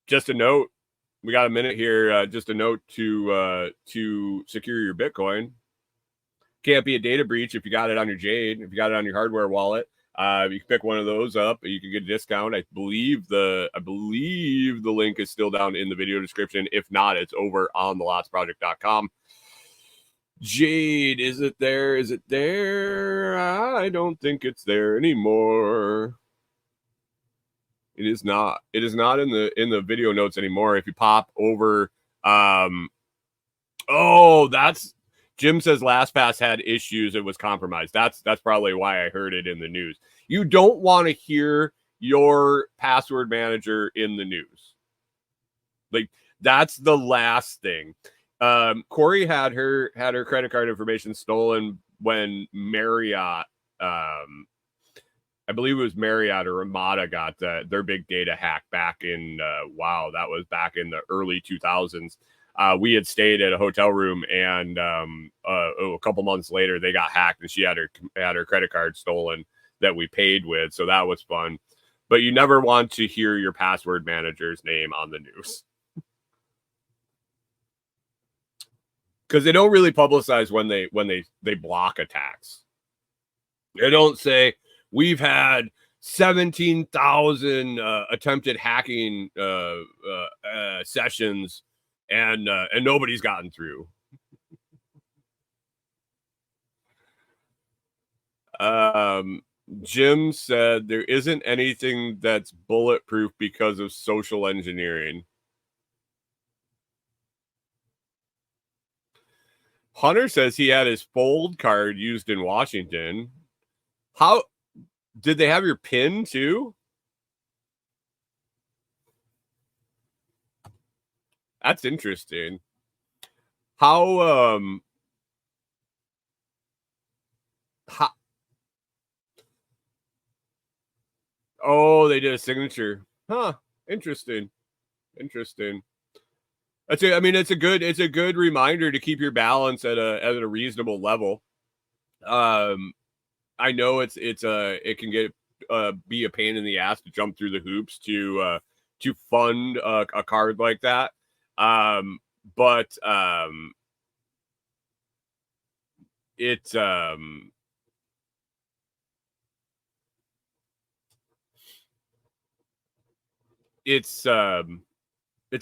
Just a note. We got a minute here. Just a note to secure your Bitcoin. Can't be a data breach if you got it on your Jade. If you got it on your hardware wallet. You can pick one of those up. You can get a discount. I believe the link is still down in the video description. If not, it's over on thelotsproject.com. Jade, is it there? Is it there? I don't think it's there anymore. It is not. It is not in the video notes anymore. If you pop over, that's Jim says LastPass had issues. It was compromised. That's probably why I heard it in the news. You don't want to hear your password manager in the news. Like, that's the last thing. Corey had her credit card information stolen when Marriott, I believe it was Marriott or Ramada, got their big data hack back in that was back in the early 2000s. We had stayed at a hotel room, and a couple months later, they got hacked, and she had her credit card stolen that we paid with. So that was fun. But you never want to hear your password manager's name on the news, because they don't really publicize when they block attacks. They don't say we've had 17,000 attempted hacking sessions. And nobody's gotten through. Jim said there isn't anything that's bulletproof because of social engineering. Hunter says he had his fold card used in Washington. How did they have your pin too? That's interesting. How oh, they did a signature. Huh. Interesting. That's it. I mean, it's a good reminder to keep your balance at a reasonable level. I know it can get be a pain in the ass to jump through the hoops to fund a card like that. But it's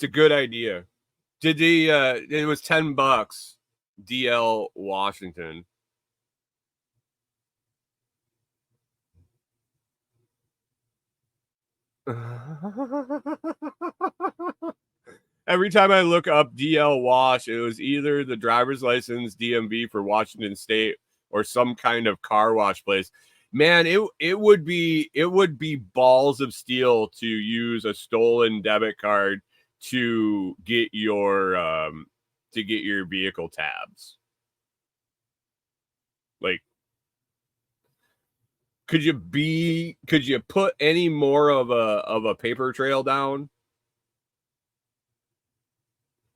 a good idea. Did it was $10 DL Washington. Every time I look up DL Wash, it was either the driver's license DMV for Washington State or some kind of car wash place. Man, it would be balls of steel to use a stolen debit card to get your vehicle tabs. Like, could you put any more of a paper trail down?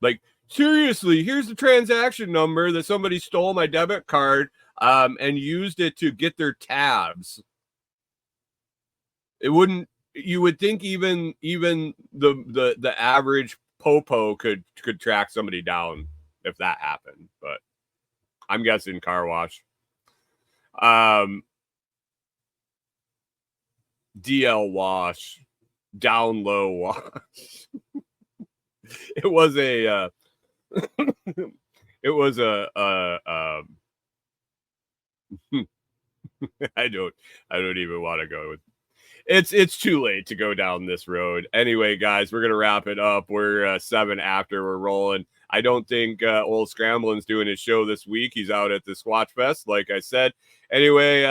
Like, seriously, here's the transaction number that somebody stole my debit card and used it to get their tabs. It wouldn't. You would think even the average popo could track somebody down if that happened, but I'm guessing car wash. DL Wash, down low wash. It was a I don't even want to go with it's too late to go down this road. Anyway, guys, we're gonna wrap it up. We're 7 after, we're rolling. I don't think old Scrambling's doing his show this week. He's out at the Squatch Fest, like I said. Anyway,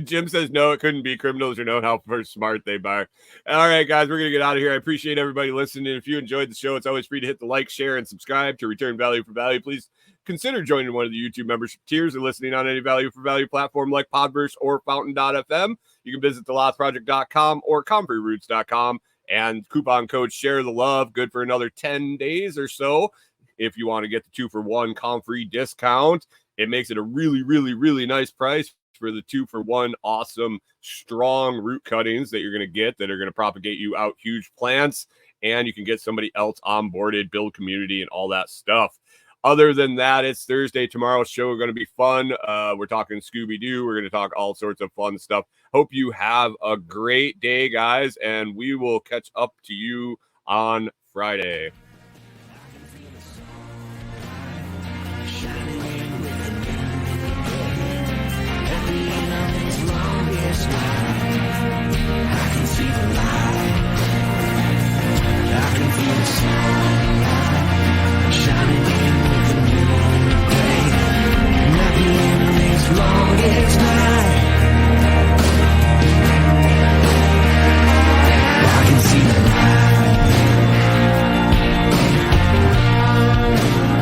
Jim says no, it couldn't be. Criminals are known how smart they buy. All right, guys, we're gonna get out of here. I appreciate everybody listening. If you enjoyed the show, it's always free to hit the like, share, and subscribe to return value for value. Please consider joining one of the YouTube membership tiers and listening on any value for value platform like Podverse or Fountain.fm. You can visit thelostproject.com or comfreroots.com and coupon code share the love, good for another 10 days or so. If you want to get the 2-for-1 Comfrey discount, it makes it a really, really, really nice price for the 2-for-1 awesome strong root cuttings that you're going to get that are going to propagate you out huge plants, and you can get somebody else onboarded, build community, and all that stuff. Other than that, it's Thursday. Tomorrow's show is going to be fun. We're talking Scooby-Doo. We're going to talk all sorts of fun stuff. Hope you have a great day, guys, and we will catch up to you on Friday.